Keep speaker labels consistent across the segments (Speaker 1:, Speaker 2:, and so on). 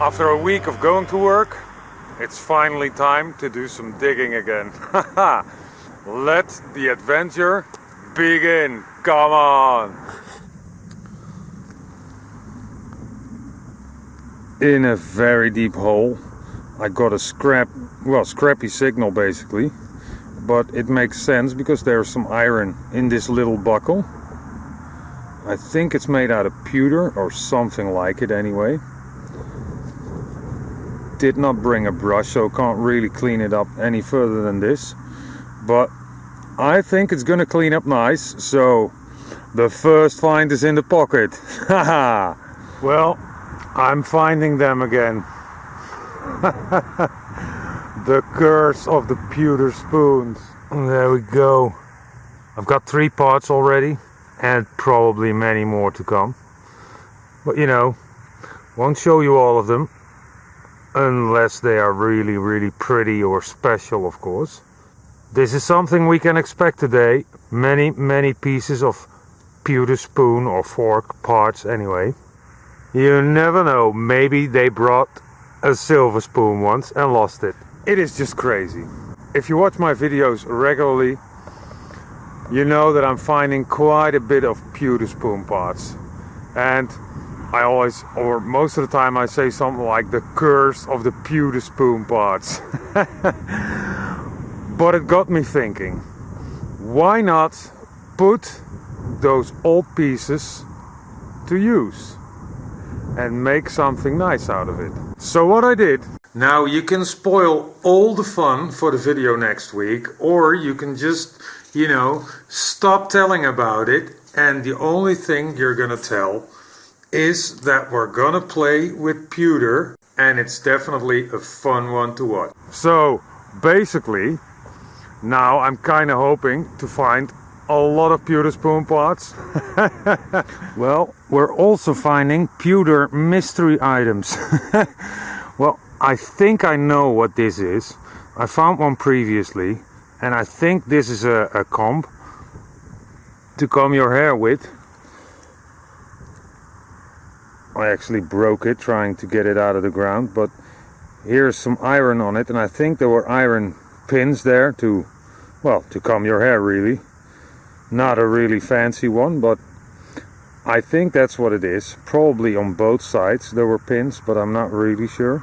Speaker 1: After a week of going to work, it's finally time to do some digging again. Let the adventure begin. Come on! In a very deep hole, I got a scrappy signal basically, but it makes sense because there's some iron in this little buckle. I think it's made out of pewter or something like it anyway. Did not bring a brush, so can't really clean it up any further than this, but I think it's gonna clean up nice. So the first find is in the pocket. Haha. Well, I'm finding them again. The curse of the pewter spoons. There we go. I've got 3 parts already and probably many more to come, but you know, won't show you all of them unless they are really pretty or special, of course. This is something we can expect today. Many pieces of pewter spoon or fork parts anyway. You never know, maybe they brought a silver spoon once and lost it. It is just crazy. If you watch my videos regularly, you know that I'm finding quite a bit of pewter spoon parts. And I always, or most of the time, I say something like the curse of the pewter spoon parts. But it got me thinking, why not put those old pieces to use and make something nice out of it? So what I did, now you can spoil all the fun for the video next week, or you can just, you know, stop telling about it, and the only thing you're gonna tell is that we're gonna play with pewter, and it's definitely a fun one to watch. So basically, now I'm kind of hoping to find a lot of pewter spoon parts. Well, we're also finding pewter mystery items. Well, I think I know what this is. I found one previously, and I think this is a comb to comb your hair with. I actually broke it trying to get it out of the ground, but here's some iron on it, and I think there were iron pins there to, well, to comb your hair really. Not a really fancy one, but I think that's what it is. Probably on both sides there were pins, but I'm not really sure.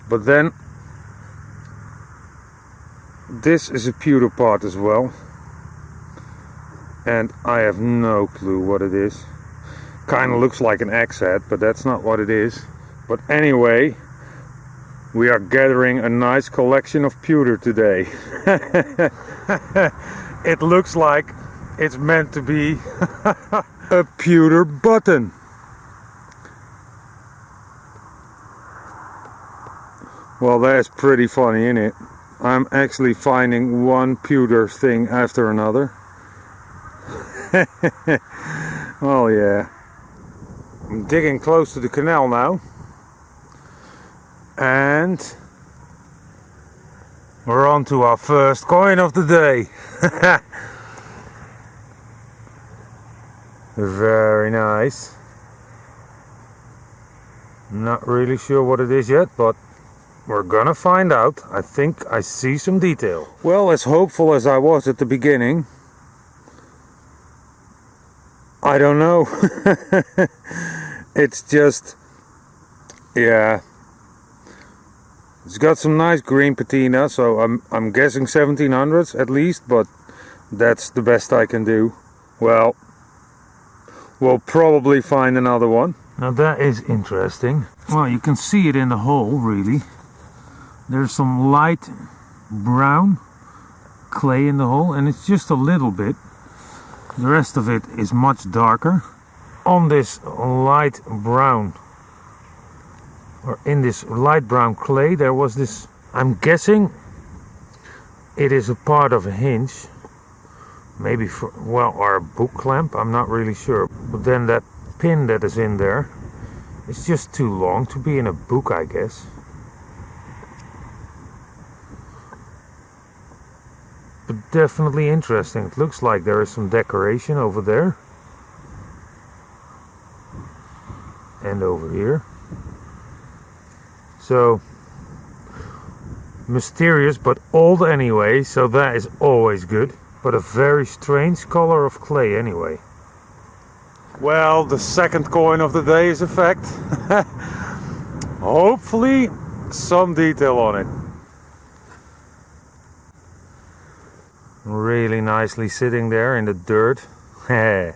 Speaker 1: But then this is a pewter part as well, and I have no clue what it is. Kind of looks like an axe head, but that's not what it is. But anyway, we are gathering a nice collection of pewter today. It looks like it's meant to be a pewter button. Well, that's pretty funny, isn't it? I'm actually finding one pewter thing after another. Oh yeah. I'm digging close to the canal now. And we're on to our first coin of the day. Very nice. Not really sure what it is yet, but we're gonna find out. I think I see some detail. Well, as hopeful as I was at the beginning, I don't know. It's just, yeah, it's got some nice green patina, so I'm guessing 1700s at least, but that's the best I can do. Well, we'll probably find another one. Now that is interesting. Well, you can see it in the hole really. There's some light brown clay in the hole, and it's just a little bit. The rest of it is much darker. On this light brown, or in this light brown clay, there was this, I'm guessing it is a part of a hinge, maybe for, well, or a book clamp, I'm not really sure. But then that pin that is in there, it's just too long to be in a book, I guess. But definitely interesting. It looks like there is some decoration over there. And over here. So mysterious but old anyway, so that is always good. But a very strange color of clay anyway. Well, the second coin of the day is a fact. Hopefully some detail on it. Really nicely sitting there in the dirt. Oh,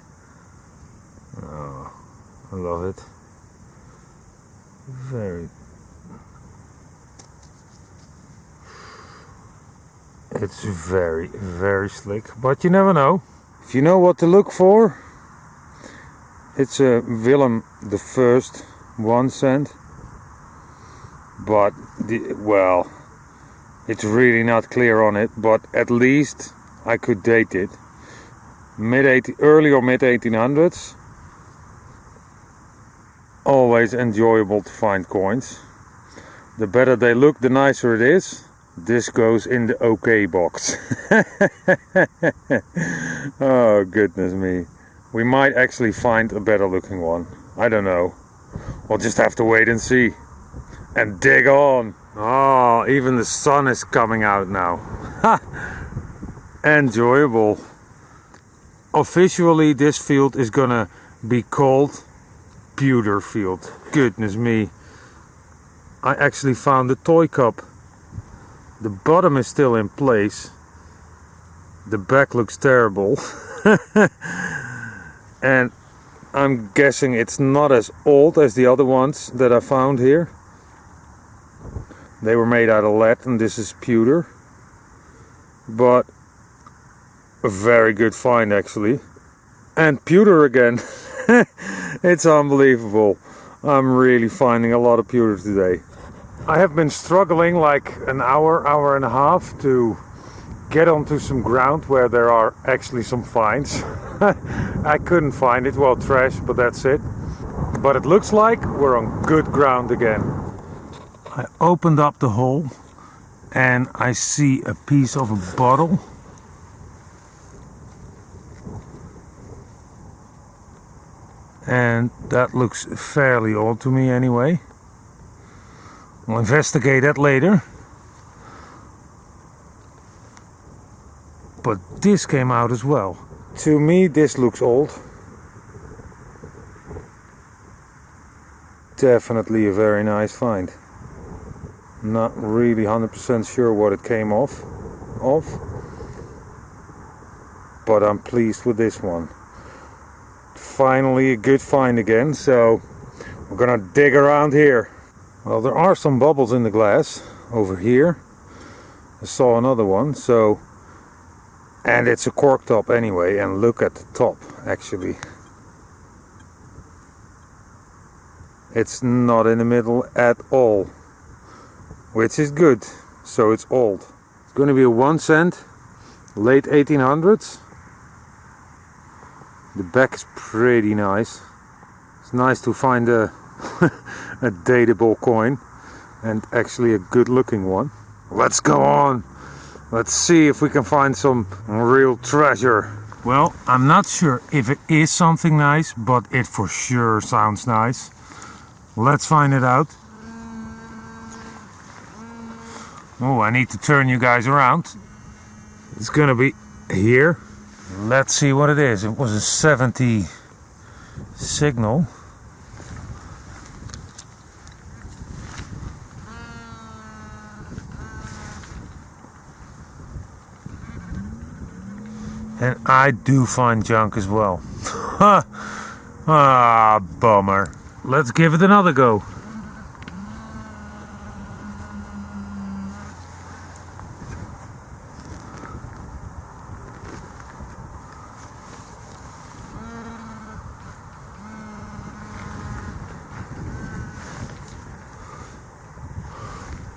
Speaker 1: I love it. It's very, very slick, but you never know. If you know what to look for, it's a Willem the First 1 cent. But, well, it's really not clear on it, but at least I could date it. Early or mid 1800s. Always enjoyable to find coins. The better they look, the nicer it is. This goes in the OK box. Oh goodness me. We might actually find a better looking one. I don't know. We'll just have to wait and see. And dig on. Oh, even the sun is coming out now. Enjoyable. Officially this field is gonna be called pewter field. Goodness me. I actually found the toy cup. The bottom is still in place. The back looks terrible. And I'm guessing it's not as old as the other ones that I found here. They were made out of lead and this is pewter. But a very good find actually. And pewter again. It's unbelievable. I'm really finding a lot of pewter today. I have been struggling like an hour and a half to get onto some ground where there are actually some finds. I couldn't find it, well, trash, but that's it. But it looks like we're on good ground again. I opened up the hole and I see a piece of a bottle. And that looks fairly old to me anyway. We'll investigate that later. But this came out as well. To me this looks old. Definitely a very nice find. Not really 100% sure what it came off of. But I'm pleased with this one. Finally a good find again, so we're gonna dig around here. Well, there are some bubbles in the glass over here. I saw another one, so, and it's a cork top anyway, and look at the top actually. It's not in the middle at all, which is good, so it's old. It's going to be a 1 cent, late 1800s. The back is pretty nice. It's nice to find a a dateable coin, and actually a good looking one. Let's go on. Let's see if we can find some real treasure. Well, I'm not sure if it is something nice, but it for sure sounds nice. Let's find it out. Oh, I need to turn you guys around. It's gonna be here. Let's see what it is. It was a 70 signal. And I do find junk as well. Ah, bummer. Let's give it another go.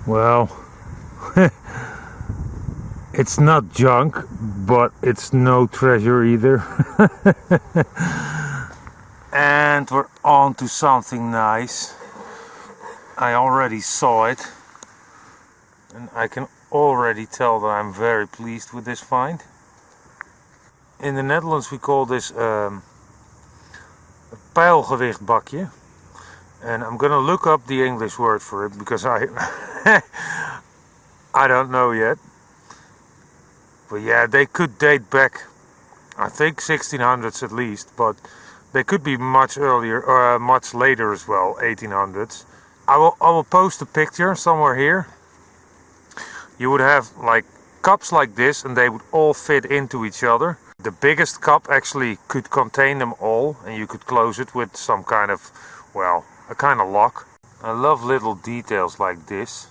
Speaker 1: Well, it's not junk, but it's no treasure either. And we're on to something nice. I already saw it, and I can already tell that I'm very pleased with this find. In the Netherlands we call this a pijlgewicht bakje. And I'm gonna look up the English word for it because I I don't know yet. But yeah, they could date back, I think 1600s at least, but they could be much earlier or much later as well, 1800s. I will post a picture somewhere here. You would have like cups like this and they would all fit into each other. The biggest cup actually could contain them all and you could close it with some kind of, well, a kind of lock. I love little details like this.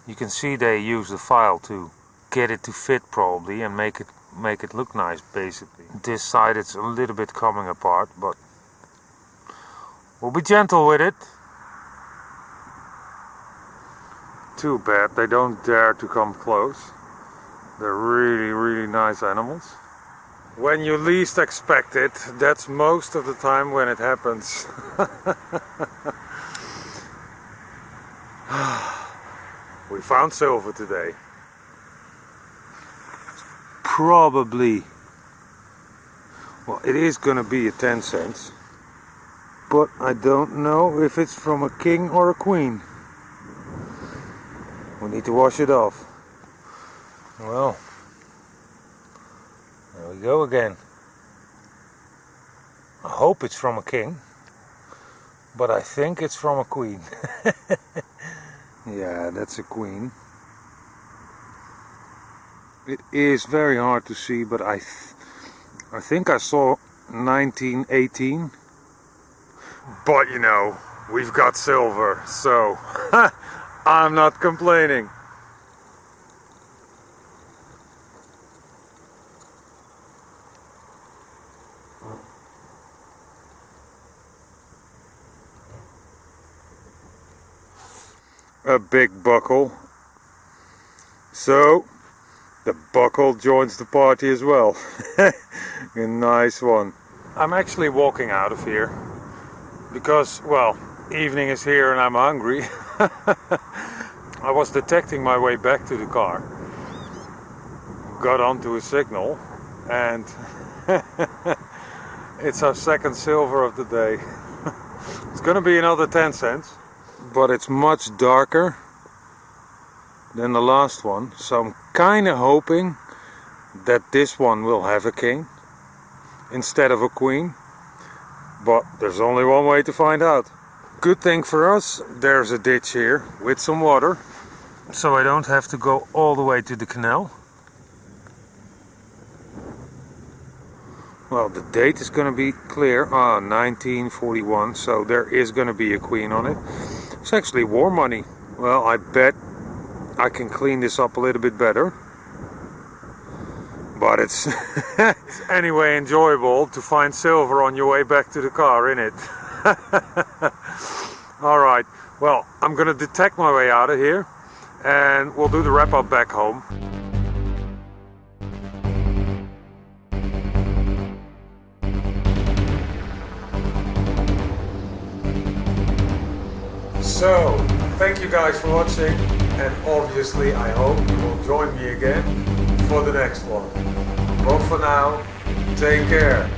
Speaker 1: You can see they use the file to get it to fit probably and make it look nice basically. This side it's a little bit coming apart, but we'll be gentle with it. Too bad they don't dare to come close. They're really nice animals. When you least expect it, that's most of the time when it happens. We found silver today. Probably, well, it is gonna be a 10 cents, but I don't know if it's from a king or a queen. We need to wash it off. Well, there we go again. I hope it's from a king, but I think it's from a queen. Yeah, that's a queen. It is very hard to see, but I think I saw 1918. But you know, we've got silver, so I'm not complaining. A big buckle. So the buckle joins the party as well. A nice one. I'm actually walking out of here because, well, evening is here and I'm hungry. I was detecting my way back to the car, got onto a signal, and it's our second silver of the day. It's gonna be another 10 cents, but it's much darker than the last one, so I'm kind of hoping that this one will have a king instead of a queen, but there's only one way to find out. Good thing for us, there's a ditch here with some water, so I don't have to go all the way to the canal. Well, the date is going to be clear, 1941, so there is going to be a queen on it. It's actually war money. Well, I bet I can clean this up a little bit better, but it's anyway enjoyable to find silver on your way back to the car, innit? Alright, well, I'm gonna detect my way out of here and we'll do the wrap up back home. So, thank you guys for watching, and obviously I hope you will join me again for the next one. But for now, take care.